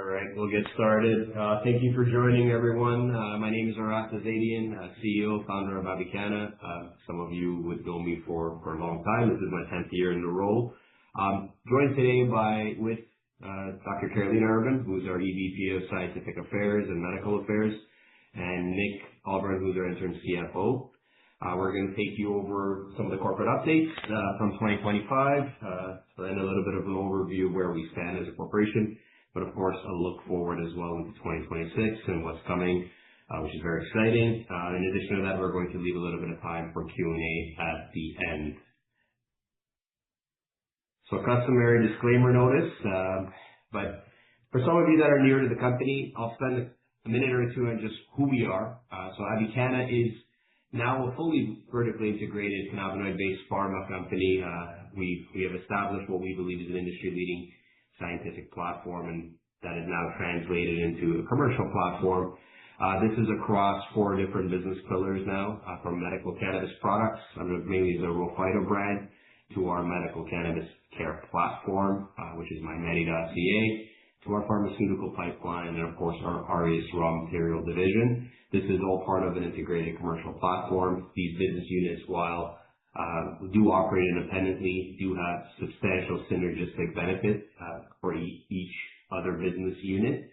All right, we'll get started. Thank you for joining, everyone. My name is Aras Azadian, CEO, founder of Avicanna. Some of you would know me for a long time. This is my 10th year in the role. Joined today with Dr. Carolina Urban, who's our EVP of Scientific Affairs and Medical Affairs, and Nick Alburn, who's our interim CFO. We're going to take you over some of the corporate updates from 2025, and a little bit of an overview of where we stand as a corporation, but of course a look forward as well into 2026 and what's coming, which is very exciting. In addition to that, we're going to leave a little bit of time for Q&A at the end. So customary disclaimer notice, but for some of you that are newer to the company, I'll spend a minute or two on just who we are. So Avicanna is now a fully vertically integrated cannabinoid-based pharma company. We have established what we believe is an industry-leading scientific platform, and that is now translated into a commercial platform. This is across 4 different business pillars now, from medical cannabis products, under mainly the RHO brand, to our medical cannabis care platform, which is MyMedi.ca, to our pharmaceutical pipeline, and of course our Aureus raw material division. This is all part of an integrated commercial platform. These business units, while do operate independently, do have substantial synergistic benefit for each other business unit.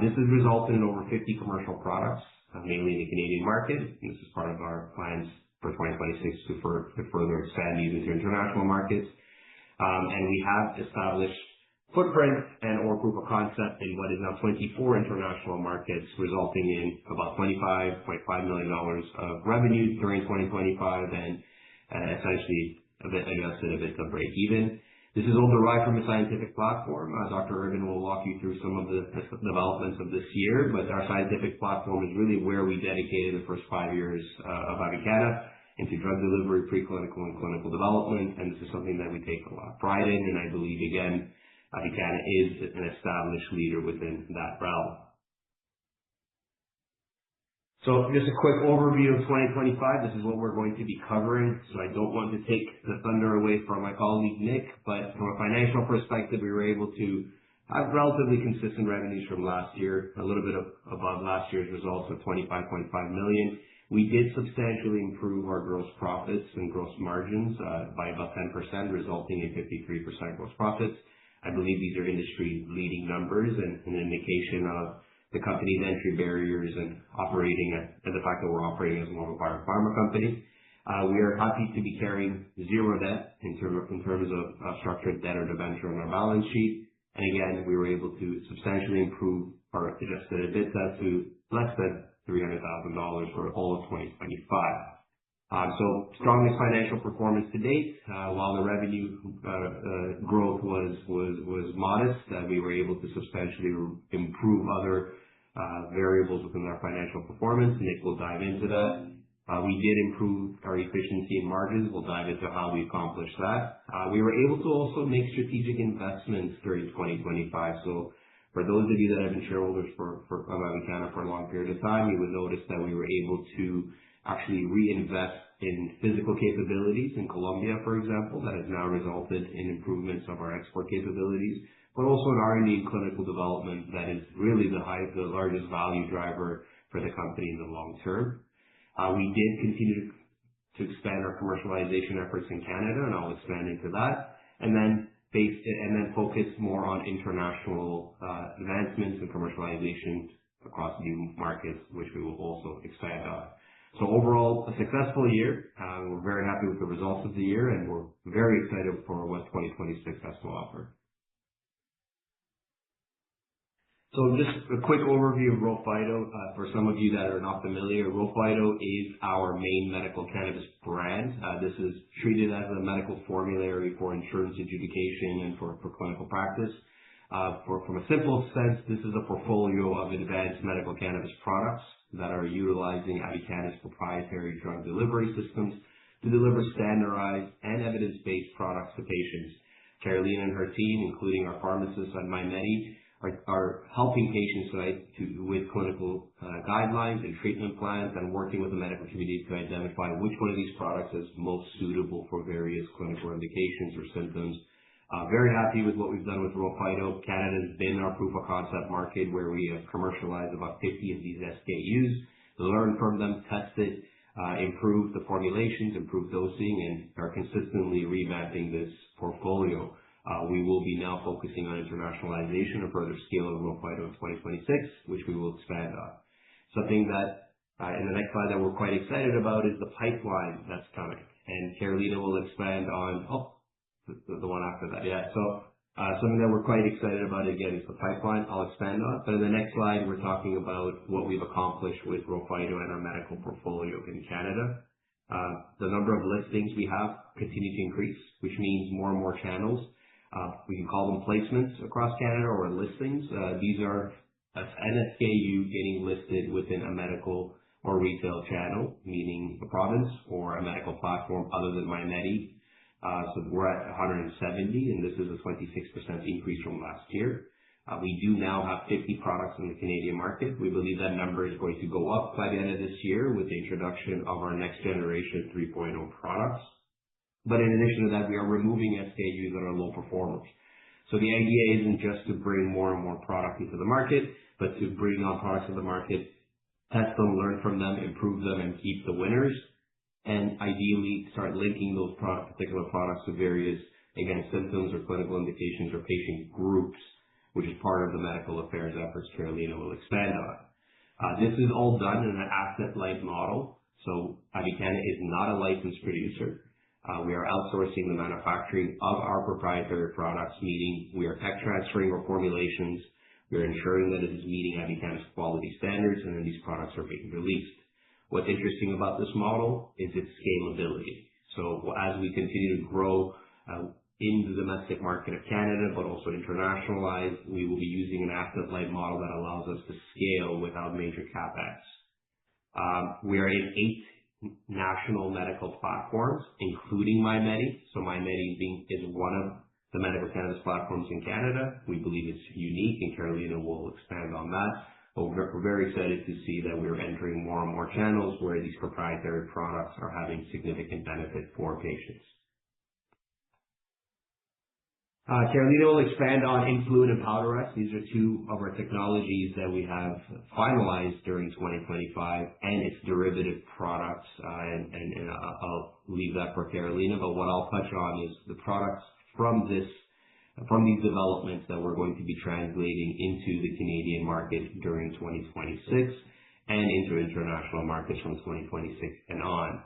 This has resulted in over 50 commercial products, mainly in the Canadian market. This is part of our plans for 2026 to further expand these into international markets. And we have established footprint and/or proof of concept in what is now 24 international markets, resulting in about $25.5 million of revenue during 2025 and essentially adjusted EBITDA break even. This is all derived from a scientific platform. Dr. Urban will walk you through some of the developments of this year, but our scientific platform is really where we dedicated the first 5 years of Avicanna into drug delivery, preclinical and clinical development, and this is something that we take a lot of pride in, and I believe, again, Avicanna is an established leader within that realm. So just a quick overview of 2025. This is what we're going to be covering. So I don't want to take the thunder away from my colleague Nick, but from a financial perspective, we were able to have relatively consistent revenues from last year, a little bit above last year's results of $25.5 million. We did substantially improve our gross profits and gross margins by about 10%, resulting in 53% gross profits. I believe these are industry-leading numbers and an indication of the company's entry barriers and the fact that we're operating as more of a biopharma company. We are happy to be carrying zero debt in terms of structured debt or debenture on our balance sheet. And again, we were able to substantially improve our adjusted EBITDA to less than $300,000 for all of 2025. So strongest financial performance to date. While the revenue growth was modest, we were able to substantially improve other variables within our financial performance. Nick will dive into that. We did improve our efficiency and margins. We'll dive into how we accomplished that. We were able to also make strategic investments during 2025. So for those of you that have been shareholders of Avicanna for a long period of time, you would notice that we were able to actually reinvest in physical capabilities in Colombia, for example, that has now resulted in improvements of our export capabilities, but also in R&D and clinical development that is really the largest value driver for the company in the long term. We did continue to expand our commercialization efforts in Canada, and I'll expand into that, and then focus more on international advancements and commercialization across new markets, which we will also expand on. So overall, a successful year. We're very happy with the results of the year, and we're very excited for what 2026 has to offer. So just a quick overview of RHO. For some of you that are not familiar, RHO is our main medical cannabis brand. This is treated as a medical formulary for insurance adjudication and for clinical practice. From a simple sense, this is a portfolio of advanced medical cannabis products that are utilizing Avicanna's proprietary drug delivery systems to deliver standardized and evidence-based products to patients. Carolina and her team, including our pharmacists at MyMedi, are helping patients with clinical guidelines and treatment plans, and working with the medical community to identify which one of these products is most suitable for various clinical indications or symptoms Very happy with what we've done with Raw Phyto. Canada has been our proof of concept market where we have commercialized about 50 of these SKUs, learned from them, tested, improved the formulations, improved dosing, and are consistently revamping this portfolio. We will be now focusing on internationalization and further scale of Raw Phyto in 2026, which we will expand on. Something that in the next slide that we're quite excited about is the pipeline that's coming, and Carolina will expand on the one after that. Something that we're quite excited about, again, is the pipeline. I'll expand on. But in the next slide, we're talking about what we've accomplished with Raw Phyto and our medical portfolio in Canada. The number of listings we have continue to increase, which means more and more channels. We can call them placements across Canada or listings. These are an SKU getting listed within a medical or retail channel, meaning a province or a medical platform other than MyMedi. So we're at 170, and this is a 26% increase from last year. We do now have 50 products in the Canadian market. We believe that number is going to go up by the end of this year with the introduction of our next generation 3.0 products. But in addition to that, we are removing SKUs that are low performers. So the idea isn't just to bring more and more product into the market, but to bring on products to the market, test them, learn from them, improve them, and keep the winners. And ideally start linking those particular products to various, again, symptoms or clinical indications or patient groups, which is part of the medical affairs efforts Carolina will expand on. This is all done in an asset-light model. So Avicanna is not a licensed producer. We are outsourcing the manufacturing of our proprietary products, meaning we are tech transferring our formulations. We are ensuring that it is meeting Avicanna's quality standards, and then these products are being released. What's interesting about this model is its scalability. So as we continue to grow in the domestic market of Canada, but also internationalize, we will be using an asset-light model that allows us to scale without major capex. We are in 8 national medical platforms, including MyMedi. So MyMedi is one of the medical cannabis platforms in Canada. We believe it's unique, and Carolina will expand on that. But we're very excited to see that we're entering more and more channels where these proprietary products are having significant benefit for patients. Carolina will expand on Influid and PowderX. These are 2 of our technologies that we have finalized during 2025 and its derivative products. And I'll leave that for Carolina. But what I'll touch on is the products from these developments that we're going to be translating into the Canadian market during 2026 and into international markets from 2026 and on.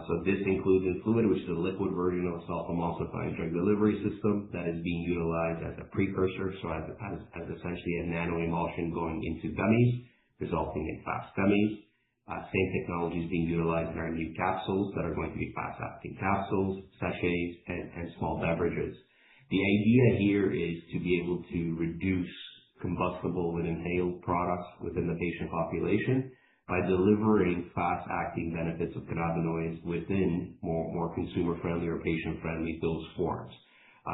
So this includes Influid, which is a liquid version of a self-emulsifying drug delivery system that is being utilized as a precursor, so as essentially a nano-emulsion going into gummies, resulting in fast gummies. Same technology is being utilized in our new capsules that are going to be fast-acting capsules, sachets, and small beverages. The idea here is to be able to reduce combustible and inhaled products within the patient population by delivering fast-acting benefits of cannabinoids within more consumer-friendly or patient-friendly dose forms.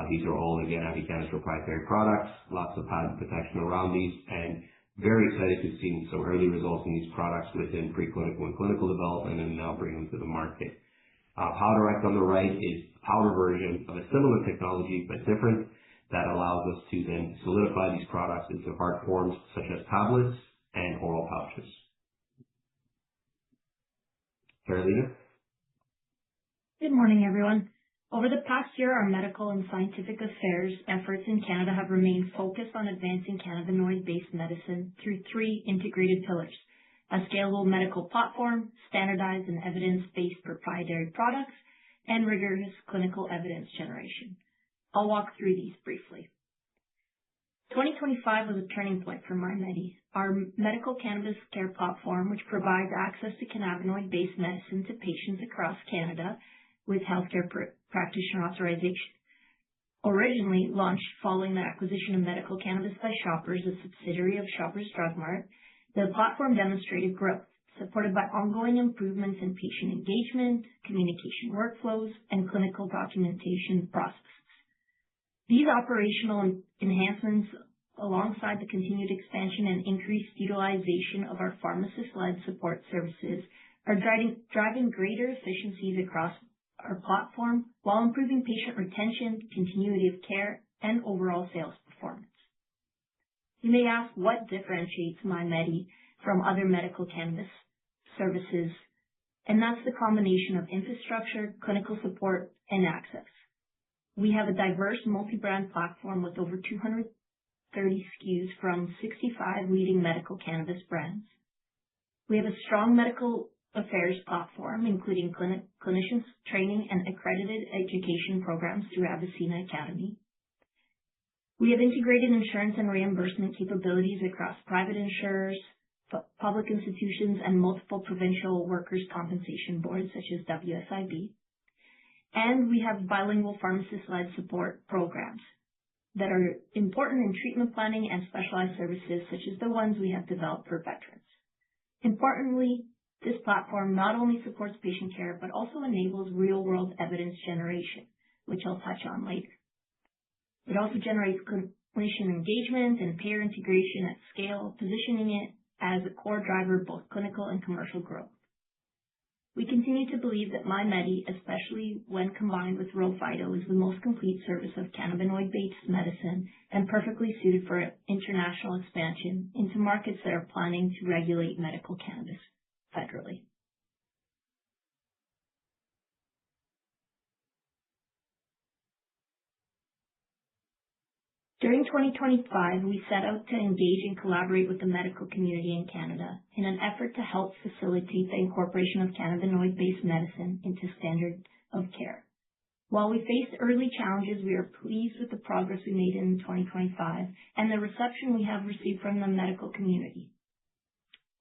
These are all, again, Avicanna's proprietary products, lots of patent protection around these, and very excited to see some early results in these products within preclinical and clinical development and now bringing them to the market. PowderX on the right is a powder version of a similar technology, but different, that allows us to then solidify these products into hard forms such as tablets and oral pouches. Carolina? Good morning, everyone. Over the past year, our medical and scientific affairs efforts in Canada have remained focused on advancing cannabinoid-based medicine through 3 integrated pillars: a scalable medical platform, standardized and evidence-based proprietary products, and rigorous clinical evidence generation. I'll walk through these briefly. 2025 was a turning point for MyMedi, our medical cannabis care platform, which provides access to cannabinoid-based medicine to patients across Canada with healthcare practitioner authorization. Originally launched following the acquisition of Medical Cannabis by Shoppers, a subsidiary of Shoppers Drug Mart, the platform demonstrated growth, supported by ongoing improvements in patient engagement, communication workflows, and clinical documentation processes. These operational enhancements, alongside the continued expansion and increased utilization of our pharmacist-led support services, are driving greater efficiencies across our platform while improving patient retention, continuity of care, and overall sales performance. You may ask what differentiates MyMedi from other medical cannabis services, and that's the combination of infrastructure, clinical support, and access. We have a diverse multi-brand platform with over 230 SKUs from 65 leading medical cannabis brands. We have a strong medical affairs platform, including clinicians training and accredited education programs through Avicanna Academy. We have integrated insurance and reimbursement capabilities across private insurers, public institutions, and multiple provincial workers' compensation boards such as WSIB. And we have bilingual pharmacist-led support programs that are important in treatment planning and specialized services such as the ones we have developed for veterans. Importantly, this platform not only supports patient care, but also enables real-world evidence generation, which I'll touch on later. It also generates clinician engagement and payer integration at scale, positioning it as a core driver of both clinical and commercial growth. We continue to believe that MyMedi, especially when combined with RHO-Phyto, is the most complete service of cannabinoid-based medicine and perfectly suited for international expansion into markets that are planning to regulate medical cannabis federally. During 2025, we set out to engage and collaborate with the medical community in Canada in an effort to help facilitate the incorporation of cannabinoid-based medicine into standard of care. While we faced early challenges, we are pleased with the progress we made in 2025 and the reception we have received from the medical community.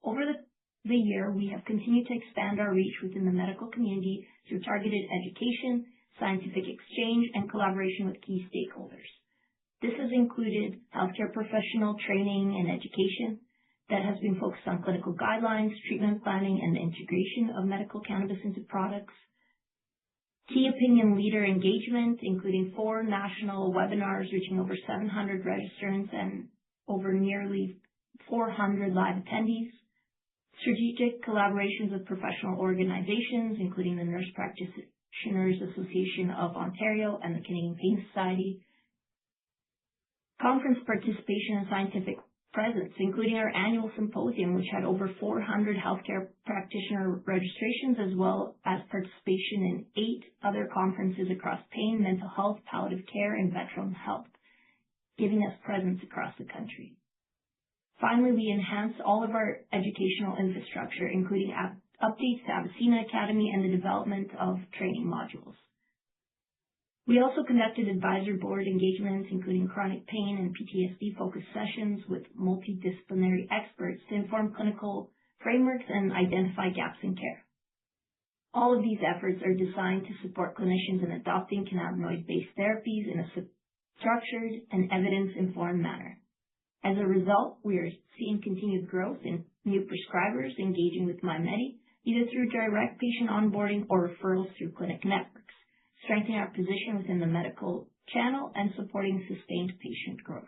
Over the year, we have continued to expand our reach within the medical community through targeted education, scientific exchange, and collaboration with key stakeholders. This has included healthcare professional training and education that has been focused on clinical guidelines, treatment planning, and the integration of medical cannabis into products. Key opinion leader engagement, including 4 national webinars reaching over 700 registrants and over nearly 400 live attendees. Strategic collaborations with professional organizations, including the Nurse Practitioners Association of Ontario and the Canadian Pain Society. Conference participation and scientific presence, including our annual symposium, which had over 400 healthcare practitioner registrations, as well as participation in 8 other conferences across pain, mental health, palliative care, and veteran health, giving us presence across the country. Finally, we enhanced all of our educational infrastructure, including updates to Avicanna Academy and the development of training modules. We also conducted advisor board engagements, including chronic pain and PTSD-focused sessions with multidisciplinary experts to inform clinical frameworks and identify gaps in care. All of these efforts are designed to support clinicians in adopting cannabinoid-based therapies in a structured and evidence-informed manner. As a result, we are seeing continued growth in new prescribers engaging with MyMedi, either through direct patient onboarding or referrals through clinic networks, strengthening our position within the medical channel and supporting sustained patient growth.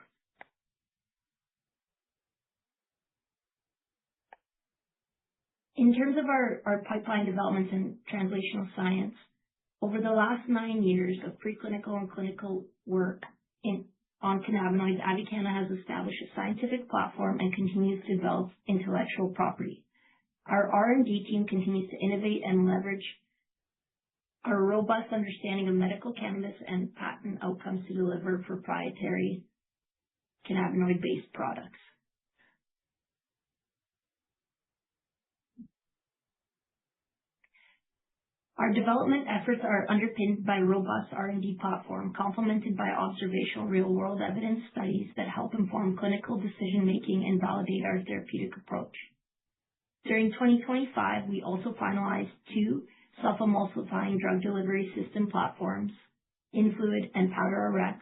In terms of our pipeline developments in translational science, over the last 9 years of preclinical and clinical work on cannabinoids, Avicanna has established a scientific platform and continues to develop intellectual property. Our R&D team continues to innovate and leverage our robust understanding of medical cannabis and patent outcomes to deliver proprietary cannabinoid-based products. Our development efforts are underpinned by a robust R&D platform, complemented by observational real-world evidence studies that help inform clinical decision-making and validate our therapeutic approach. During 2025, we also finalized 2 self-emulsifying drug delivery system platforms, InFluid and PowderRx,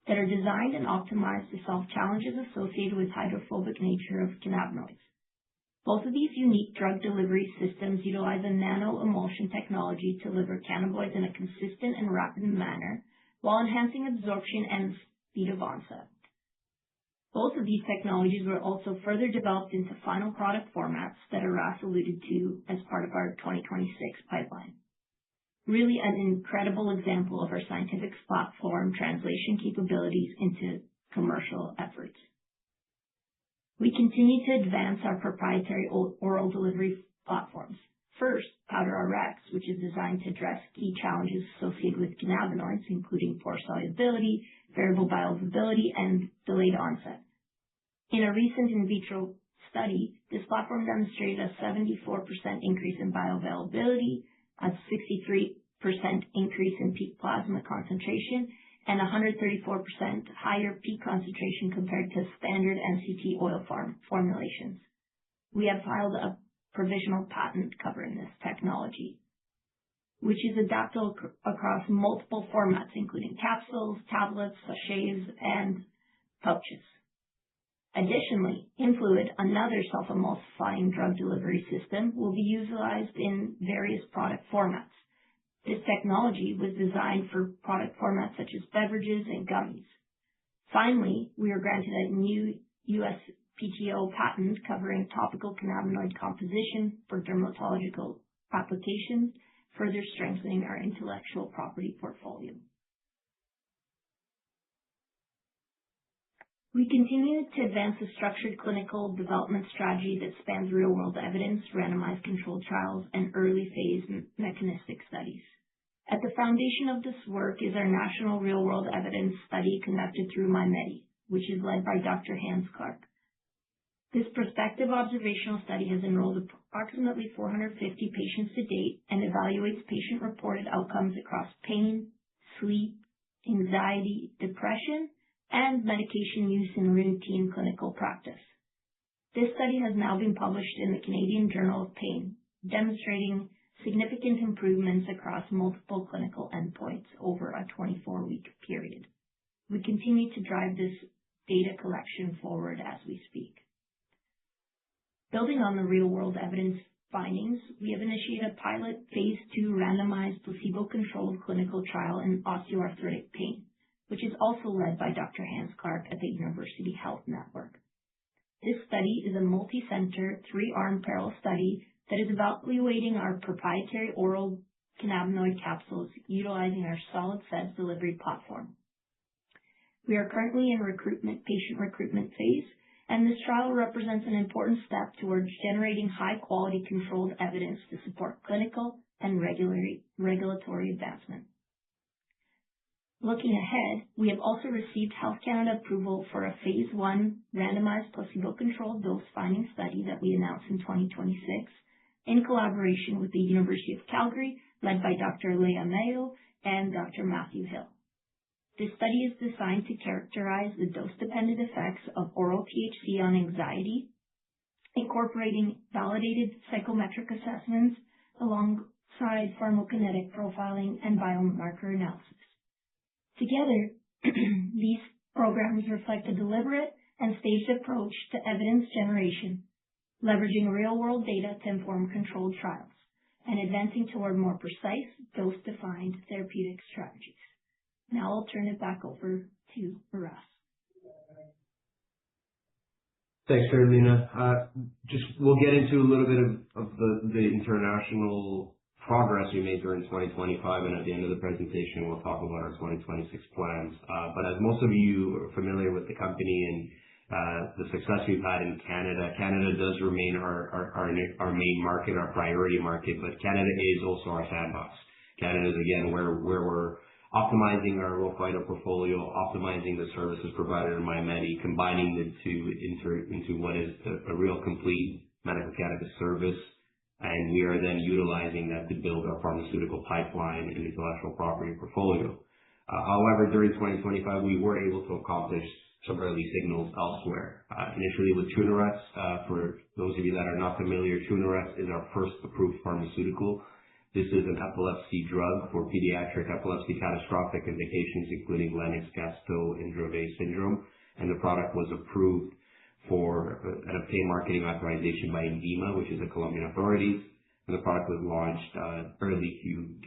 that are designed and optimized to solve challenges associated with hydrophobic nature of cannabinoids. Both of these unique drug delivery systems utilize a nano-emulsion technology to deliver cannabinoids in a consistent and rapid manner while enhancing absorption and speed of onset. Both of these technologies were also further developed into final product formats that Aras alluded to as part of our 2026 pipeline. Really an incredible example of our scientific platform translation capabilities into commercial efforts. We continue to advance our proprietary oral delivery platforms. First, PowderRx, which is designed to address key challenges associated with cannabinoids, including poor solubility, variable bioavailability, and delayed onset. In a recent in vitro study, this platform demonstrated a 74% increase in bioavailability, a 63% increase in peak plasma concentration, and 134% higher peak concentration compared to standard MCT oil formulations. We have filed a provisional patent covering this technology, which is adaptable across multiple formats, including capsules, tablets, sachets, and pouches. Additionally, InFluid, another self-emulsifying drug delivery system, will be utilized in various product formats. This technology was designed for product formats such as beverages and gummies. Finally, we were granted a new USPTO patent covering topical cannabinoid composition for dermatological applications, further strengthening our intellectual property portfolio. We continue to advance a structured clinical development strategy that spans real-world evidence, randomized controlled trials, and early-phase mechanistic studies. At the foundation of this work is our national real-world evidence study conducted through MyMedi, which is led by Dr. Hans Clark. This prospective observational study has enrolled approximately 450 patients to date and evaluates patient-reported outcomes across pain, sleep, anxiety, depression, and medication use in routine clinical practice. This study has now been published in the Canadian Journal of Pain, demonstrating significant improvements across multiple clinical endpoints over a 24-week period. We continue to drive this data collection forward as we speak. Building on the real-world evidence findings, we have initiated a pilot phase 2 randomized placebo-controlled clinical trial in osteoarthritic pain, which is also led by Dr. Hans Clark at the University Health Network. This study is a multi-center, 3-arm parallel study that is evaluating our proprietary oral cannabinoid capsules utilizing our solid feds delivery platform. We are currently in patient recruitment phase, and this trial represents an important step towards generating high-quality controlled evidence to support clinical and regulatory advancement. Looking ahead, we have also received Health Canada approval for a phase 1 randomized placebo-controlled dose-finding study that we announced in 2026 in collaboration with the University of Calgary, led by Dr. Leah Mayo and Dr. Matthew Hill. This study is designed to characterize the dose-dependent effects of oral THC on anxiety, incorporating validated psychometric assessments alongside pharmacokinetic profiling and biomarker analysis. Together, these programs reflect a deliberate and staged approach to evidence generation, leveraging real-world data to inform controlled trials, and advancing toward more precise, dose-defined therapeutic strategies. Now I'll turn it back over to Aras. Thanks, Carolina. We'll get into a little bit of the international progress we made during 2025, and at the end of the presentation, we'll talk about our 2026 plans. But as most of you are familiar with the company and the success we've had in Canada, Canada does remain our main market, our priority market, but Canada is also our sandbox. Canada is, again, where we're optimizing our RHO Phyto portfolio, optimizing the services provided in MyMedi, combining the two into what is a real complete medical cannabis service. And we are then utilizing that to build our pharmaceutical pipeline and intellectual property portfolio. However, during 2025, we were able to accomplish some early signals elsewhere. Initially with Trunerox. For those of you that are not familiar, Trunerox is our first approved pharmaceutical. This is an epilepsy drug for pediatric epilepsy catastrophic indications, including Lennox-Gastaut and Dravet syndrome. And the product was approved for an obtained marketing authorization by INVIMA, which is the Colombian authorities. And the product was launched early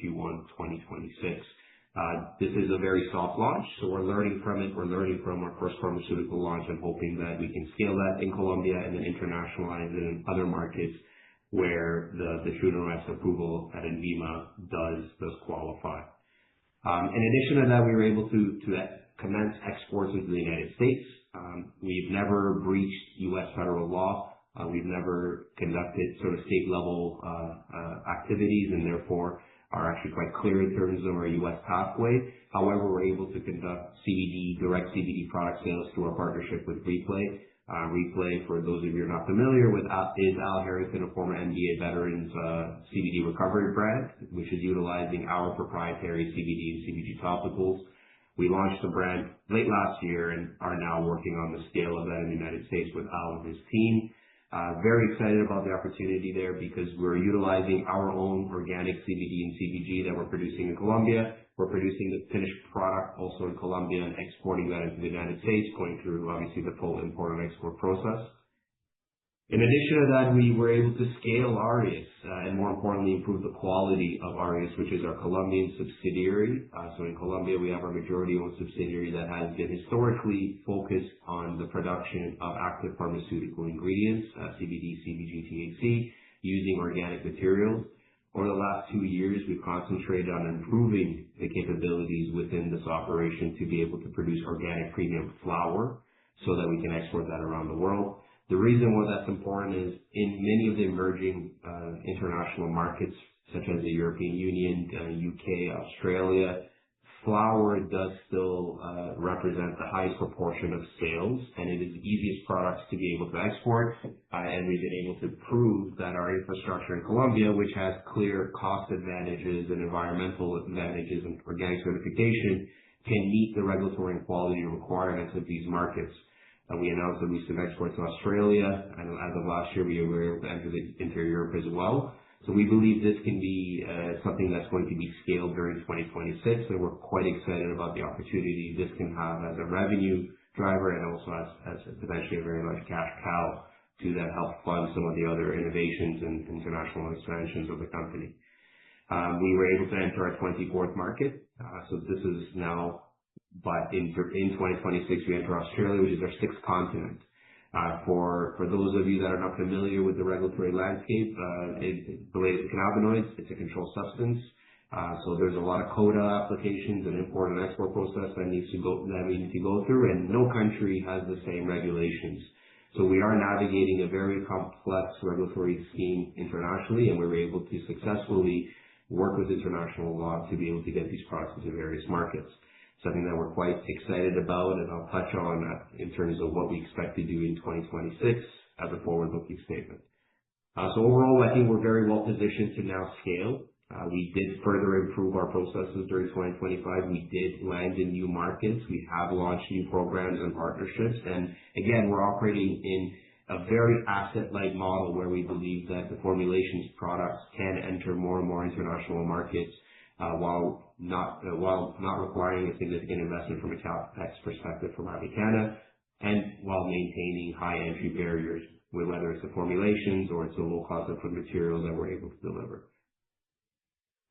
Q1 2026. This is a very soft launch, so we're learning from it. We're learning from our first pharmaceutical launch and hoping that we can scale that in Colombia and then internationalize it in other markets where the Trudeau approval at INVIMA does qualify. In addition to that, we were able to commence exports into the United States. We've never breached U.S. federal law. We've never conducted sort of state level activities, and therefore are actually quite clear in terms of our U.S. pathway. However, we're able to conduct direct CBD product sales through our partnership with Replay. Replay, for those of you who are not familiar with, is Al Harrington, a former NBA veteran's CBD recovery brand, which is utilizing our proprietary CBD and CBG topicals. We launched the brand late last year and are now working on the scale of that in the United States with Al and his team. Very excited about the opportunity there because we're utilizing our own organic CBD and CBG that we're producing in Colombia. We're producing the finished product also in Colombia and exporting that into the United States, going through obviously the full import and export process. In addition to that, we were able to scale Aureus and more importantly improve the quality of Aureus, which is our Colombian subsidiary. So in Colombia, we have our majority-owned subsidiary that has been historically focused on the production of active pharmaceutical ingredients, CBD, CBG, THC, using organic materials. Over the last 2 years, we've concentrated on improving the capabilities within this operation to be able to produce organic premium flower so that we can export that around the world. The reason why that's important is in many of the emerging international markets, such as the European Union, UK, Australia, flower does still represent the highest proportion of sales, and it is the easiest products to be able to export. And we've been able to prove that our infrastructure in Colombia, which has clear cost advantages and environmental advantages and organic certification, can meet the regulatory and quality requirements of these markets. We announced that we recent exports to Australia, and as of last year, we were able to enter into Europe as well. So we believe this can be something that's going to be scaled during 2026, and we're quite excited about the opportunity this can have as a revenue driver and also as potentially a very large cash cow to then help fund some of the other innovations and international expansions of the company. We were able to enter our 24th market. So this is now, but in 2026, we enter Australia, which is our 6th continent. For those of you that are not familiar with the regulatory landscape, related to cannabinoids, it's a controlled substance. So there's a lot of quota applications and import and export process that we need to go through, and no country has the same regulations. So we are navigating a very complex regulatory scheme internationally, and we were able to successfully work with international law to be able to get these products into various markets. Something that we're quite excited about, and I'll touch on in terms of what we expect to do in 2026 as a forward-looking statement. So overall, I think we're very well positioned to now scale. We did further improve our processes during 2025. We did land in new markets. We have launched new programs and partnerships. And again, we're operating in a very asset-light model where we believe that the formulations products can enter more and more international markets while not requiring a significant investment from a CapEx perspective from Avicanna, and while maintaining high entry barriers, whether it's the formulations or it's the low cost of food material that we're able to deliver.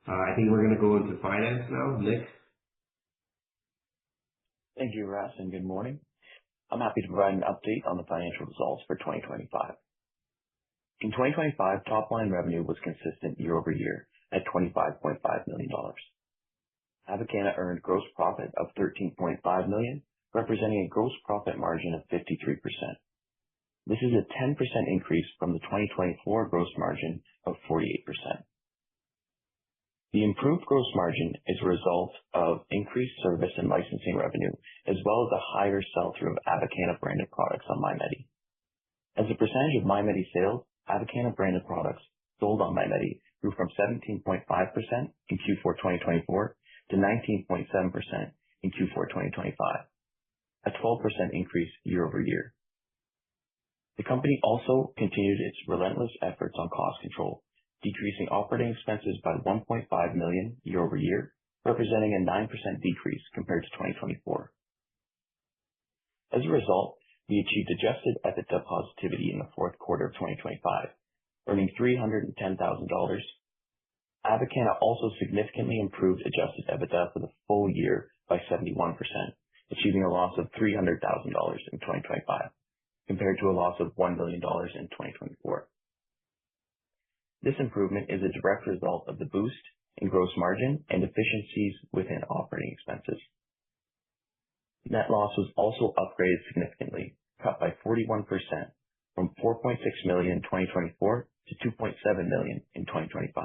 I think we're going to go into finance now. Nick? Thank you, Russ, and good morning. I'm happy to provide an update on the financial results for 2025. In 2025, top line revenue was consistent year over year at $25.5 million. Avicanna earned gross profit of $13.5 million, representing a gross profit margin of 53%. This is a 10% increase from the 2024 gross margin of 48%. The improved gross margin is a result of increased service and licensing revenue, as well as a higher sell-through of Avicanna branded products on MyMedi. As a percentage of MyMedi sales, Avicanna branded products sold on MyMedi grew from 17.5% in Q4 2024 to 19.7% in Q4 2025, a 12% increase year over year. The company also continued its relentless efforts on cost control, decreasing operating expenses by $1.5 million year over year, representing a 9% decrease compared to 2024. As a result, we achieved adjusted EBITDA positivity in the fourth quarter of 2025, earning $310,000. Avicanna also significantly improved adjusted EBITDA for the full year by 71%, achieving a loss of $300,000 in 2025, compared to a loss of $1 million in 2024. This improvement is a direct result of the boost in gross margin and efficiencies within operating expenses. Net loss was also upgraded significantly, cut by 41% from $4.6 million in 2024 to $2.7 million in 2025.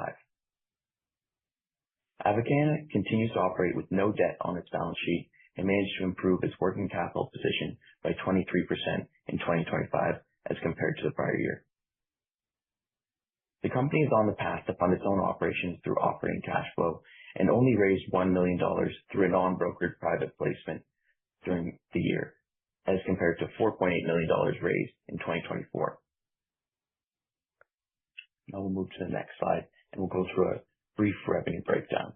Avicanna continues to operate with no debt on its balance sheet and managed to improve its working capital position by 23% in 2025 as compared to the prior year. The company is on the path to fund its own operations through operating cash flow and only raised $1 million through a non-brokered private placement during the year, as compared to $4.8 million raised in 2024. Now we'll move to the next slide and we'll go through a brief revenue breakdown.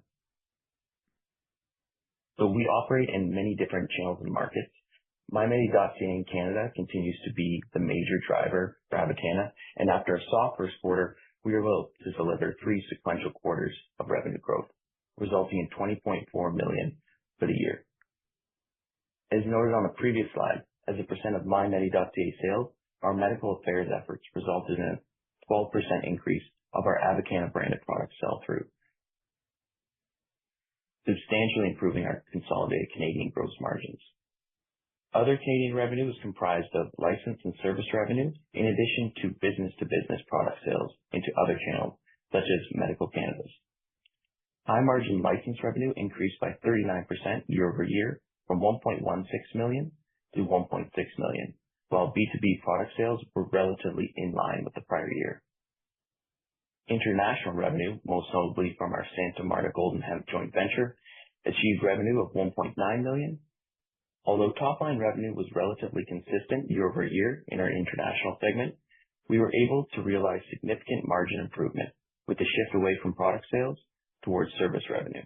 So we operate in many different channels and markets. MyMedi.ca in Canada continues to be the major driver for Avicanna, and after a soft first quarter, we were able to deliver 3 sequential quarters of revenue growth, resulting in $20.4 million for the year. As noted on the previous slide, as a percent of MyMedi.ca sales, our medical affairs efforts resulted in a 12% increase of our Avicanna branded product sell-through, substantially improving our consolidated Canadian gross margins. Other Canadian revenue is comprised of license and service revenue, in addition to business-to-business product sales into other channels, such as medical cannabis. High-margin license revenue increased by 39% year-over-year from $1.16 million to $1.6 million, while B2B product sales were relatively in line with the prior year. International revenue, most notably from our Santa Marta Golden Hemp joint venture, achieved revenue of $1.9 million. Although top-line revenue was relatively consistent year-over-year in our international segment, we were able to realize significant margin improvement with the shift away from product sales towards service revenue.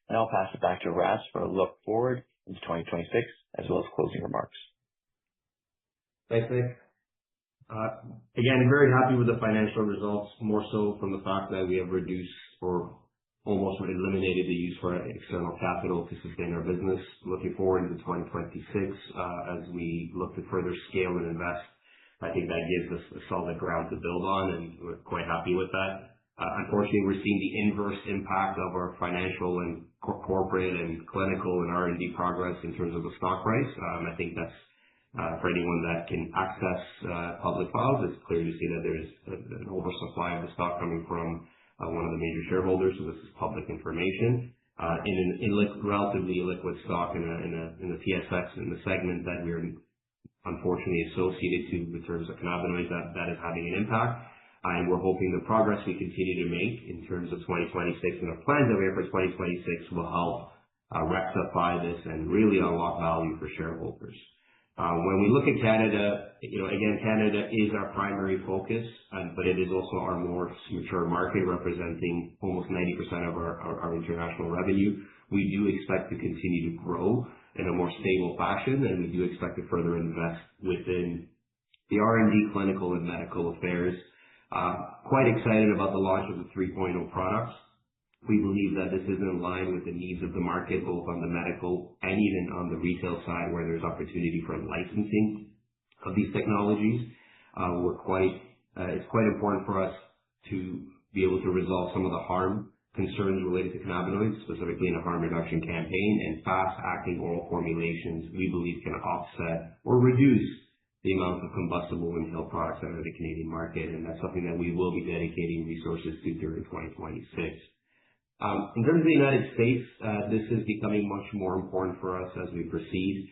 Now I'll pass it back to Ras for a look forward into 2026, as well as closing remarks. Thanks, Nick. Again, very happy with the financial results, more so from the fact that we have reduced or almost eliminated the use for external capital to sustain our business. Looking forward into 2026, as we look to further scale and invest, I think that gives us a solid ground to build on, and we're quite happy with that. Unfortunately, we're seeing the inverse impact of our financial and corporate and clinical and R&D progress in terms of the stock price. I think that's for anyone that can access public files, it's clear to see that there's an oversupply of the stock coming from one of the major shareholders, so this is public information. In relatively illiquid stock in the TSX, in the segment that we're unfortunately associated to in terms of cannabinoids, that is having an impact. And we're hoping the progress we continue to make in terms of 2026 and the plans that we have for 2026 will help rectify this and really unlock value for shareholders. When we look at Canada, again, Canada is our primary focus, but it is also our more mature market, representing almost 90% of our international revenue. We do expect to continue to grow in a more stable fashion, and we do expect to further invest within the R&D, clinical, and medical affairs. Quite excited about the launch of the 3.0 products. We believe that this is in line with the needs of the market, both on the medical and even on the retail side, where there's opportunity for licensing of these technologies. It's quite important for us to be able to resolve some of the harm concerns related to cannabinoids, specifically in a harm reduction campaign, and fast-acting oral formulations we believe can offset or reduce the amount of combustible inhaled products that are in the Canadian market, and that's something that we will be dedicating resources to during 2026. In terms of the United States, this is becoming much more important for us as we proceed.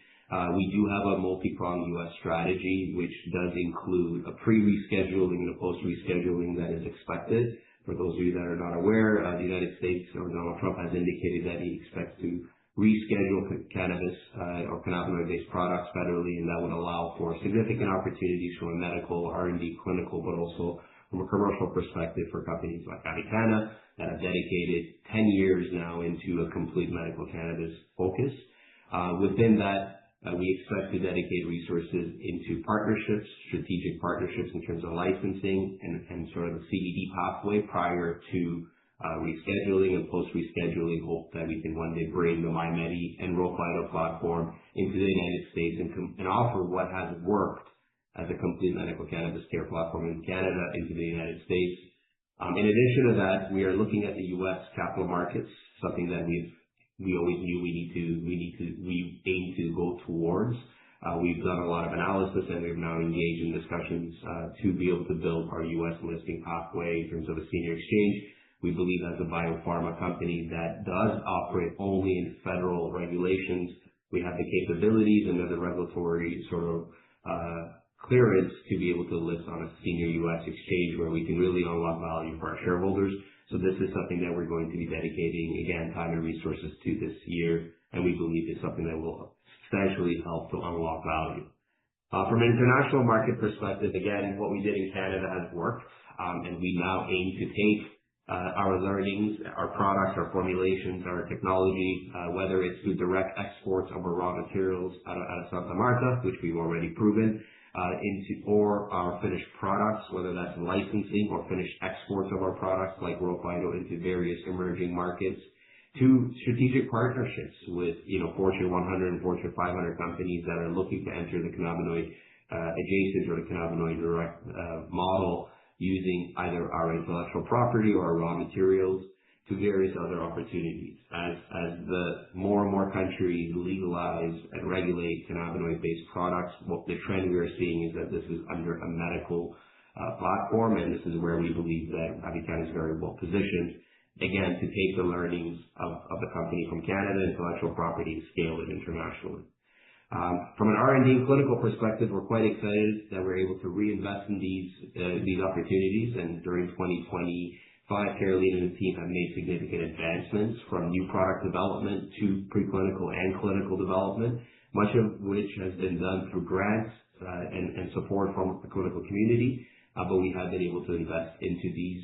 We do have a multi-pronged U.S. strategy, which does include a pre-rescheduling and a post-rescheduling that is expected. For those of you that are not aware, the United States, or Donald Trump, has indicated that he expects to reschedule cannabis or cannabinoid-based products federally, and that would allow for significant opportunities from a medical, R&D, clinical, but also from a commercial perspective for companies like Avicanna that have dedicated 10 years now into a complete medical cannabis focus. Within that, we expect to dedicate resources into partnerships, strategic partnerships in terms of licensing and sort of the CBD pathway prior to rescheduling, and post-rescheduling, hope that we can one day bring the MyMedi and RHO Phyto platform into the United States and offer what has worked as a complete medical cannabis care platform in Canada into the United States. In addition to that, we are looking at the U.S. capital markets, something that we always knew we aim to go towards. We've done a lot of analysis, and we've now engaged in discussions to be able to build our U.S. listing pathway in terms of a senior exchange. We believe as a biopharma company that does operate only in federal regulations, we have the capabilities and the regulatory sort of clearance to be able to list on a senior U.S. exchange where we can really unlock value for our shareholders. So this is something that we're going to be dedicating, again, time and resources to this year, and we believe it's something that will substantially help to unlock value. From an international market perspective, again, what we did in Canada has worked, and we now aim to take our learnings, our products, our formulations, our technology, whether it's through direct exports of our raw materials out of Santa Marta, which we've already proven, or our finished products, whether that's licensing or finished exports of our products like Grow Phyto into various emerging markets, to strategic partnerships with Fortune 100 and Fortune 500 companies that are looking to enter the cannabinoid adjacent or the cannabinoid direct model using either our intellectual property or our raw materials to various other opportunities. As the more and more countries legalize and regulate cannabinoid-based products, what the trend we are seeing is that this is under a medical platform, and this is where we believe that Avicanna is very well positioned, again, to take the learnings of the company from Canada, intellectual property, and scale it internationally. From an R&D and clinical perspective, we're quite excited that we're able to reinvest in these opportunities, and during 2025, Caroline and the team have made significant advancements from new product development to preclinical and clinical development, much of which has been done through grants and support from the clinical community. But we have been able to invest into these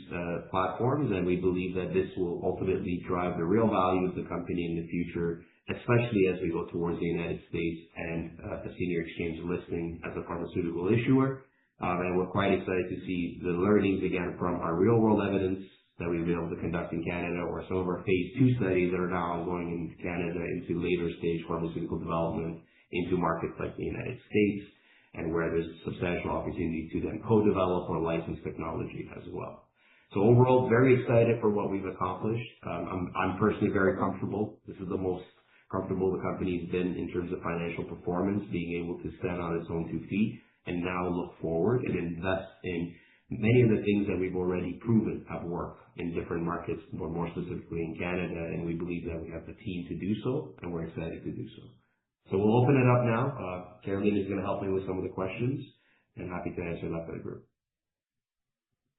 platforms, and we believe that this will ultimately drive the real value of the company in the future, especially as we go towards the United States and a senior exchange listing as a pharmaceutical issuer. And we're quite excited to see the learnings, again, from our real-world evidence that we've been able to conduct in Canada, or some of our phase 2 studies that are now going into Canada into later stage pharmaceutical development into markets like the United States, and where there's substantial opportunity to then co-develop or license technology as well. So overall, very excited for what we've accomplished. I'm personally very comfortable. This is the most comfortable the company's been in terms of financial performance, being able to stand on its own 2 feet and now look forward and invest in many of the things that we've already proven have worked in different markets, but more specifically in Canada, and we believe that we have the team to do so, and we're excited to do so. So we'll open it up now. Caroline is going to help me with some of the questions, and happy to answer that for the group.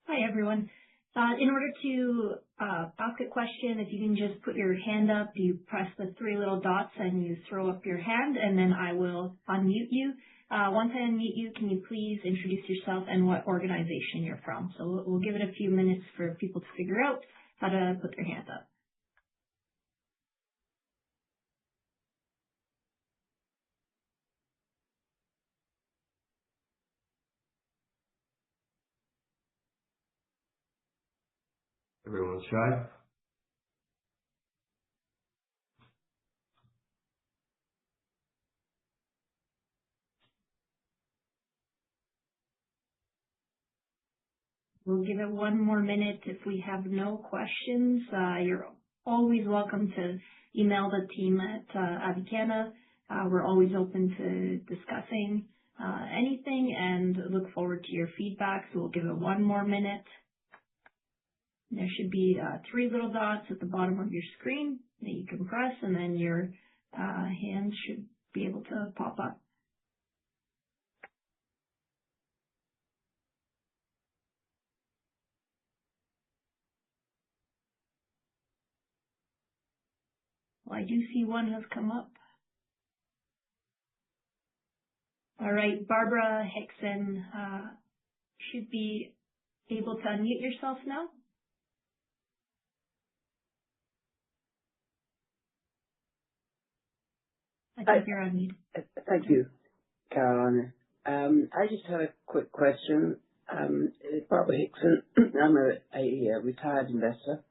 Hi, everyone. In order to ask a question, if you can just put your hand up, you press the 3 little dots and you throw up your hand, and then I will unmute you. Once I unmute you, can you please introduce yourself and what organization you're from? So we'll give it a few minutes for people to figure out how to put their hand up. Everyone's shy? We'll give it one more minute. If we have no questions, you're always welcome to email the team at Avicanna. We're always open to discussing anything and look forward to your feedback. So we'll give it one more minute. There should be 3 little dots at the bottom of your screen that you can press, and then your hand should be able to pop up. Well, I do see one has come up. All right, Barbara Hickson should be able to unmute yourself now. I think you're unmuted. Thank you, Caroline. I just had a quick question. Barbara Hickson, I'm a retired investor.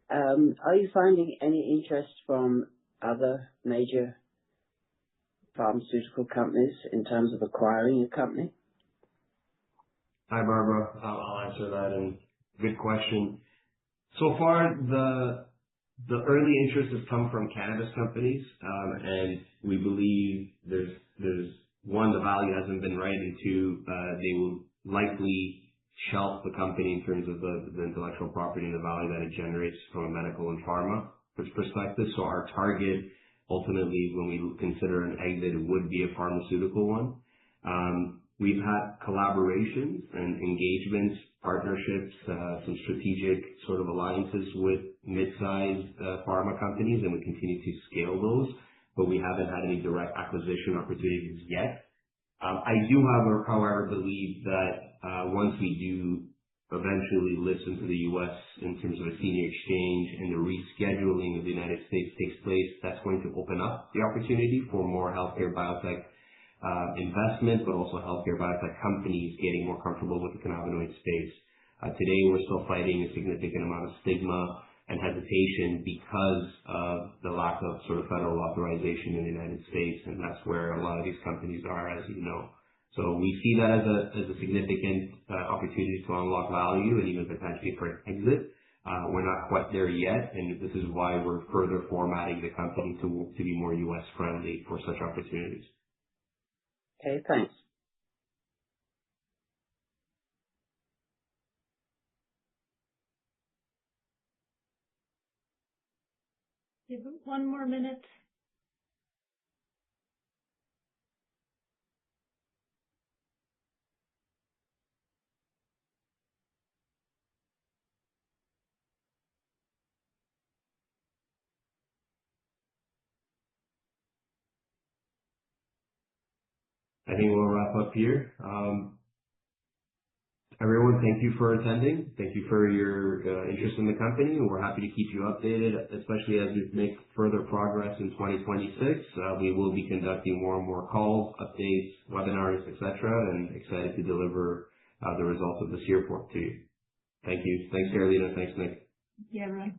Are you finding any interest from other major pharmaceutical companies in terms of acquiring a company? Hi, Barbara. I'll answer that, and good question. So far, the early interest has come from cannabis companies, and we believe there's one, the value hasn't been right, and two, they will likely shelf the company in terms of the intellectual property and the value that it generates from a medical and pharma perspective. So our target, ultimately, when we consider an exit, it would be a pharmaceutical one. We've had collaborations and engagements, partnerships, some strategic sort of alliances with mid-sized pharma companies, and we continue to scale those, but we haven't had any direct acquisition opportunities yet. I do, however, believe that once we do eventually list into the U.S. in terms of a senior exchange and the rescheduling of the United States takes place, that's going to open up the opportunity for more healthcare biotech investment, but also healthcare biotech companies getting more comfortable with the cannabinoid space. Today, we're still fighting a significant amount of stigma and hesitation because of the lack of sort of federal authorization in the United States, and that's where a lot of these companies are, as you know. So we see that as a significant opportunity to unlock value and even potentially for an exit. We're not quite there yet, and this is why we're further formatting the company to be more U.S. friendly for such opportunities. Okay, thanks. Give it one more minute. I think we'll wrap up here. Everyone, thank you for attending. Thank you for your interest in the company. We're happy to keep you updated, especially as we make further progress in 2026. We will be conducting more and more calls, updates, webinars, etc., and excited to deliver the results of this year to you. Thank you. Thanks, Carolina. Thanks, Nick. Yeah, right.